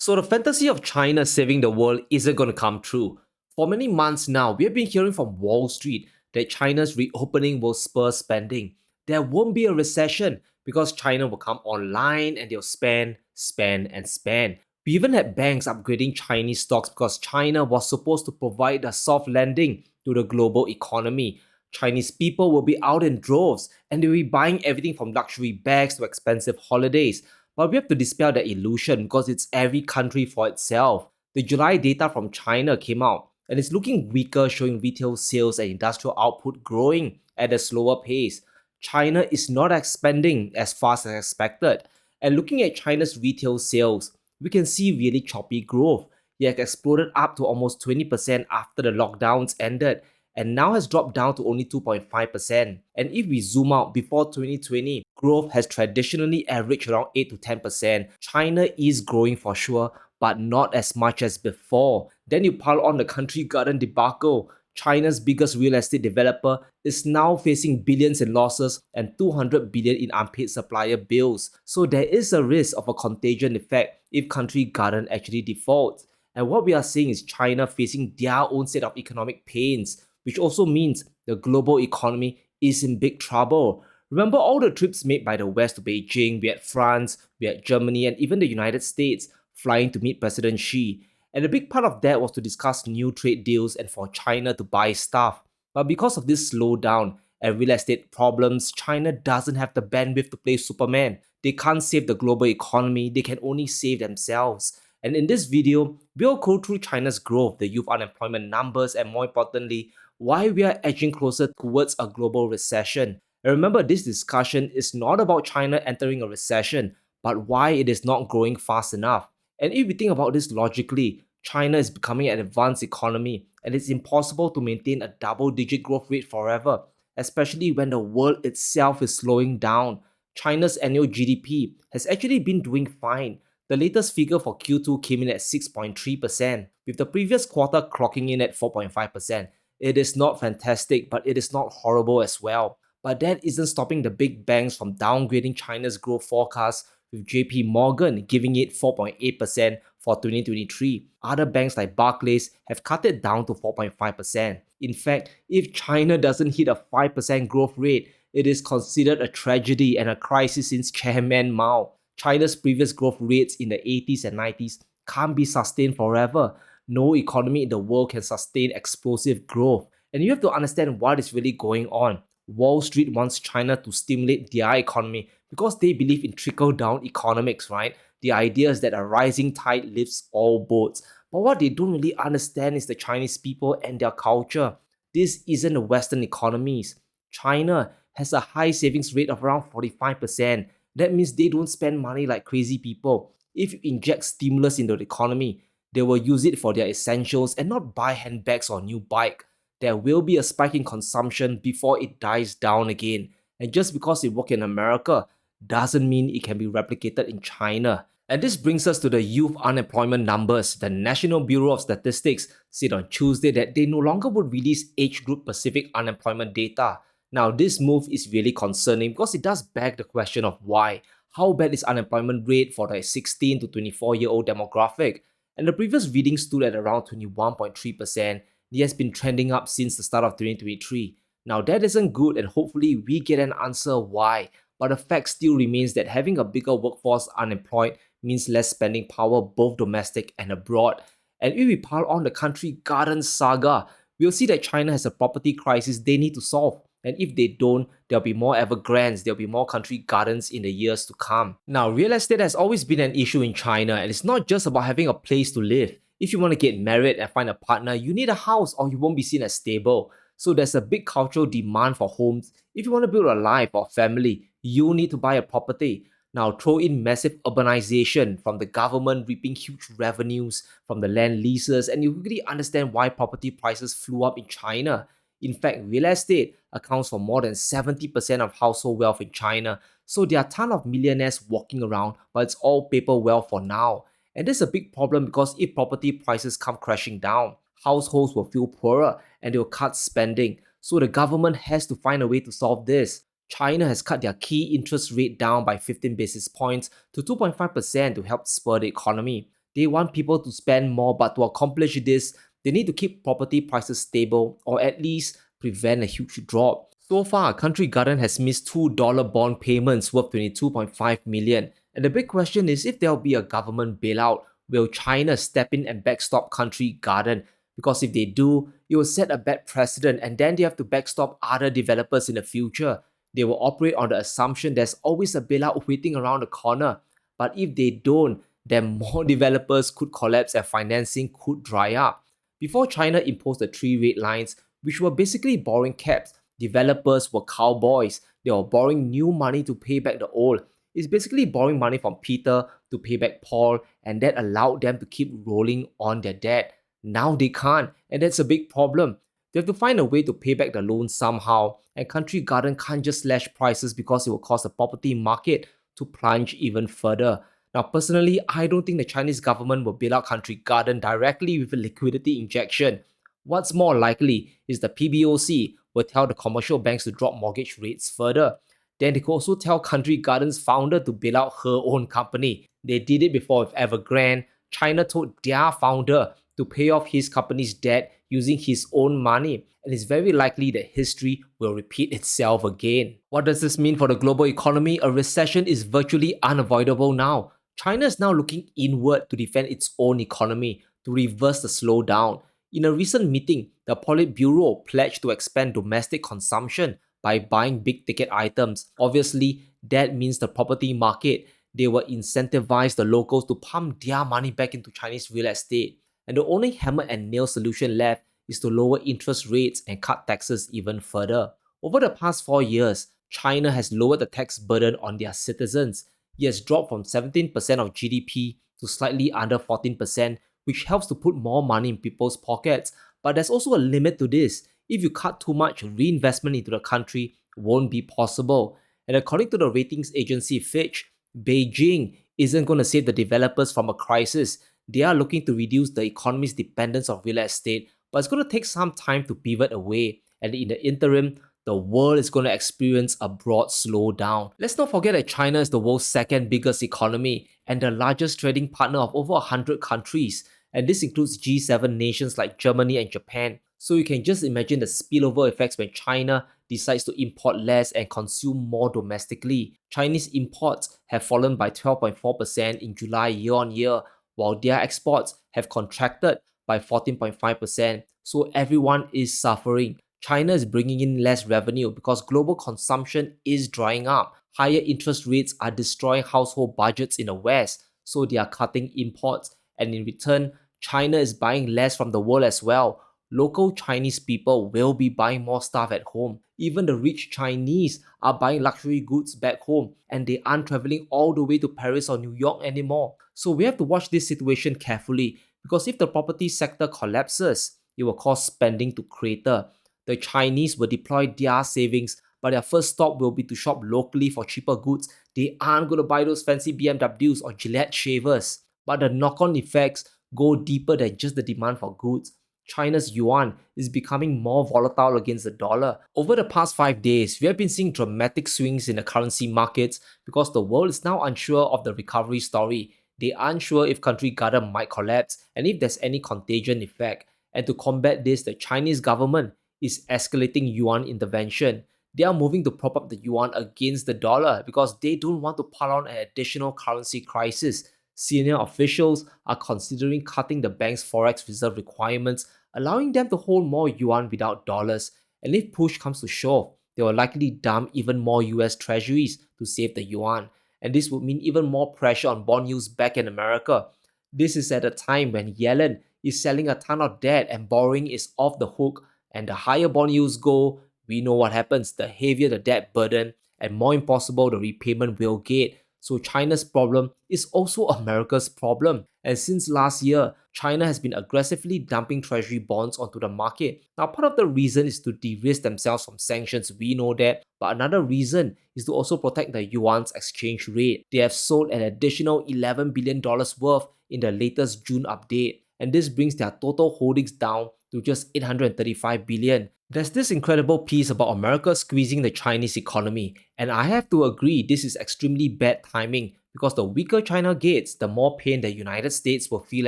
So the fantasy of China saving the world isn't going to come true. For many months now, we have been hearing from Wall Street that China's reopening will spur spending. There won't be a recession because China will come online and they'll spend, spend, and spend. We even had banks upgrading Chinese stocks because China was supposed to provide a soft landing to the global economy. Chinese people will be out in droves and they'll be buying everything from luxury bags to expensive holidays. But we have to dispel that illusion because it's every country for itself. The July data from China came out and it's looking weaker, showing retail sales and industrial output growing at a slower pace. China is not expanding as fast as expected. And looking at China's retail sales, we can see really choppy growth. It has exploded up to almost 20% after the lockdowns ended and now has dropped down to only 2.5%. And if we zoom out before 2020, growth has traditionally averaged around 8 to 10%. China is growing for sure, but not as much as before. Then you pile on the country garden debacle. China's biggest real estate developer is now facing billions in losses and 200 billion in unpaid supplier bills. So there is a risk of a contagion effect if country garden actually defaults. And what we are seeing is China facing their own set of economic pains, which also means the global economy is in big trouble. Remember all the trips made by the West to Beijing, we had France, we had Germany, and even the United States flying to meet President Xi. And a big part of that was to discuss new trade deals and for China to buy stuff. But because of this slowdown and real estate problems, China doesn't have the bandwidth to play Superman. They can't save the global economy, they can only save themselves. And in this video, we'll go through China's growth, the youth unemployment numbers, and more importantly, why we are edging closer towards a global recession. And remember, this discussion is not about China entering a recession, but why it is not growing fast enough. And if we think about this logically, China is becoming an advanced economy, and it's impossible to maintain a double-digit growth rate forever, especially when the world itself is slowing down. China's annual GDP has actually been doing fine. The latest figure for Q2 came in at 6.3%, with the previous quarter clocking in at 4.5%. It is not fantastic, but it is not horrible as well. But that isn't stopping the big banks from downgrading China's growth forecast, with JP Morgan giving it 4.8% for 2023. Other banks like Barclays have cut it down to 4.5%. In fact, if China doesn't hit a 5% growth rate, it is considered a tragedy and a crisis since Chairman Mao. China's previous growth rates in the 80s and 90s can't be sustained forever. No economy in the world can sustain explosive growth. And you have to understand what is really going on. Wall Street wants China to stimulate their economy because they believe in trickle-down economics, right? The idea is that a rising tide lifts all boats. But what they don't really understand is the Chinese people and their culture. This isn't the Western economies. China has a high savings rate of around 45%. That means they don't spend money like crazy people. If you inject stimulus into the economy, they will use it for their essentials and not buy handbags or new bike. There will be a spike in consumption before it dies down again. And just because it worked in America doesn't mean it can be replicated in China. And this brings us to the youth unemployment numbers. The National Bureau of Statistics said on Tuesday that they no longer would release age group specific unemployment data. Now, this move is really concerning because it does beg the question of why. How bad is unemployment rate for the 16 to 24-year-old demographic? And the previous reading stood at around 21.3%. It has been trending up since the start of 2023. Now that isn't good and hopefully we get an answer why. But the fact still remains that having a bigger workforce unemployed means less spending power both domestic and abroad. And if we pile on the country garden saga, we'll see that China has a property crisis they need to solve. And if they don't, there'll be more Evergrandes, there'll be more country gardens in the years to come. Now, real estate has always been an issue in China, and it's not just about having a place to live. If you want to get married and find a partner, you need a house or you won't be seen as stable. So there's a big cultural demand for homes. If you want to build a life or family, you need to buy a property. Now throw in massive urbanization from the government reaping huge revenues from the land leases, and you really understand why property prices flew up in China. In fact, real estate accounts for more than 70% of household wealth in China. So there are a ton of millionaires walking around, but it's all paper wealth for now. And this is a big problem because if property prices come crashing down, households will feel poorer and they will cut spending. So the government has to find a way to solve this. China has cut their key interest rate down by 15 basis points to 2.5% to help spur the economy. They want people to spend more, but to accomplish this, they need to keep property prices stable or at least prevent a huge drop. So far, Country Garden has missed $2 bond payments worth 22.5 million. And the big question is if there'll be a government bailout, will China step in and backstop Country Garden? Because if they do, it will set a bad precedent and then they have to backstop other developers in the future. They will operate on the assumption there's always a bailout waiting around the corner. But if they don't, then more developers could collapse and financing could dry up. Before China imposed the three red lines, which were basically borrowing caps, developers were cowboys. They were borrowing new money to pay back the old. It's basically borrowing money from Peter to pay back Paul, and that allowed them to keep rolling on their debt. Now they can't, and that's a big problem. They have to find a way to pay back the loan somehow, and Country Garden can't just slash prices because it will cause the property market to plunge even further. Now, personally, I don't think the Chinese government will bail out Country Garden directly with a liquidity injection. What's more likely is the PBOC will tell the commercial banks to drop mortgage rates further. Then they could also tell Country Garden's founder to bail out her own company. They did it before with Evergrande. China told their founder to pay off his company's debt using his own money, and it's very likely that history will repeat itself again. What does this mean for the global economy? A recession is virtually unavoidable now. China is now looking inward to defend its own economy, to reverse the slowdown. In a recent meeting, the Politburo pledged to expand domestic consumption by buying big ticket items. Obviously, that means the property market. They will incentivize the locals to pump their money back into Chinese real estate. And the only hammer and nail solution left is to lower interest rates and cut taxes even further. Over the past 4 years, China has lowered the tax burden on their citizens. It has dropped from 17% of GDP to slightly under 14%, which helps to put more money in people's pockets. But there's also a limit to this. If you cut too much, reinvestment into the country won't be possible. And according to the ratings agency Fitch, Beijing isn't going to save the developers from a crisis. They are looking to reduce the economy's dependence on real estate, but it's going to take some time to pivot away. And in the interim, the world is going to experience a broad slowdown. Let's not forget that China is the world's second biggest economy and the largest trading partner of over 100 countries. And this includes G7 nations like Germany and Japan. So you can just imagine the spillover effects when China decides to import less and consume more domestically. Chinese imports have fallen by 12.4% in July year on year, while their exports have contracted by 14.5%. So everyone is suffering. China is bringing in less revenue because global consumption is drying up. Higher interest rates are destroying household budgets in the West, so they are cutting imports. And in return, China is buying less from the world as well. Local Chinese people will be buying more stuff at home. Even the rich Chinese are buying luxury goods back home, and they aren't traveling all the way to Paris or New York anymore. So we have to watch this situation carefully, because if the property sector collapses, it will cause spending to crater. The Chinese will deploy their savings, but their first stop will be to shop locally for cheaper goods. They aren't going to buy those fancy BMWs or Gillette shavers. But the knock-on effects go deeper than just the demand for goods. China's yuan is becoming more volatile against the dollar. Over the past 5 days, we have been seeing dramatic swings in the currency markets because the world is now unsure of the recovery story. They aren't sure if Country Garden might collapse and if there's any contagion effect. And to combat this, the Chinese government is escalating yuan intervention. They are moving to prop up the yuan against the dollar because they don't want to pile on an additional currency crisis. Senior officials are considering cutting the bank's forex reserve requirements, allowing them to hold more yuan without dollars. And if push comes to shove, they will likely dump even more US treasuries to save the yuan. And this would mean even more pressure on bond yields back in America. This is at a time when Yellen is selling a ton of debt and borrowing is off the hook, and the higher bond yields go, we know what happens. The heavier the debt burden and more impossible the repayment will get. So China's problem is also America's problem. And since last year, China has been aggressively dumping treasury bonds onto the market. Now, part of the reason is to de-risk themselves from sanctions, we know that. But another reason is to also protect the yuan's exchange rate. They have sold an additional $11 billion worth in the latest June update. And this brings their total holdings down to just 835 billion. There's this incredible piece about America squeezing the Chinese economy, and I have to agree this is extremely bad timing because the weaker China gets, the more pain the United States will feel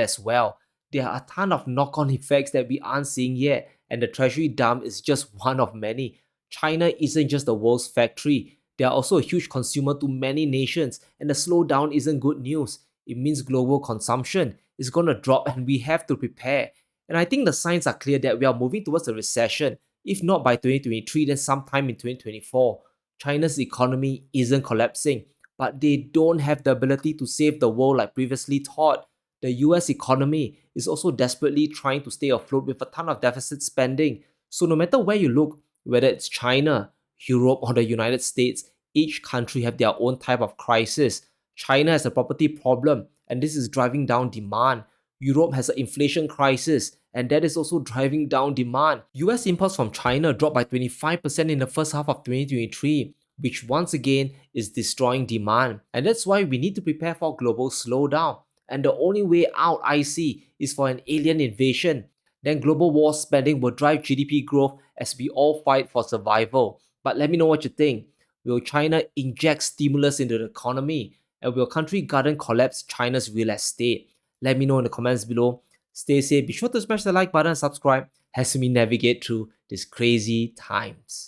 as well. There are a ton of knock-on effects that we aren't seeing yet, and the treasury dump is just one of many. China isn't just the world's factory. They are also a huge consumer to many nations, and the slowdown isn't good news. It means global consumption is going to drop and we have to prepare. And I think the signs are clear that we are moving towards a recession, if not by 2023, then sometime in 2024. China's economy isn't collapsing, but they don't have the ability to save the world like previously thought. The US economy is also desperately trying to stay afloat with a ton of deficit spending. So, no matter where you look, whether it's China, Europe, or the United States, each country have their own type of crisis. China has a property problem, and this is driving down demand. Europe has an inflation crisis, and that is also driving down demand. US imports from China dropped by 25% in the first half of 2023, which once again is destroying demand. And that's why we need to prepare for a global slowdown. And the only way out I see is for an alien invasion. Then global war spending will drive GDP growth as we all fight for survival. But let me know what you think. Will China inject stimulus into the economy? And will Country Garden collapse China's real estate? Let me know in the comments below. Stay safe. Be sure to smash the like button and subscribe as we navigate through these crazy times.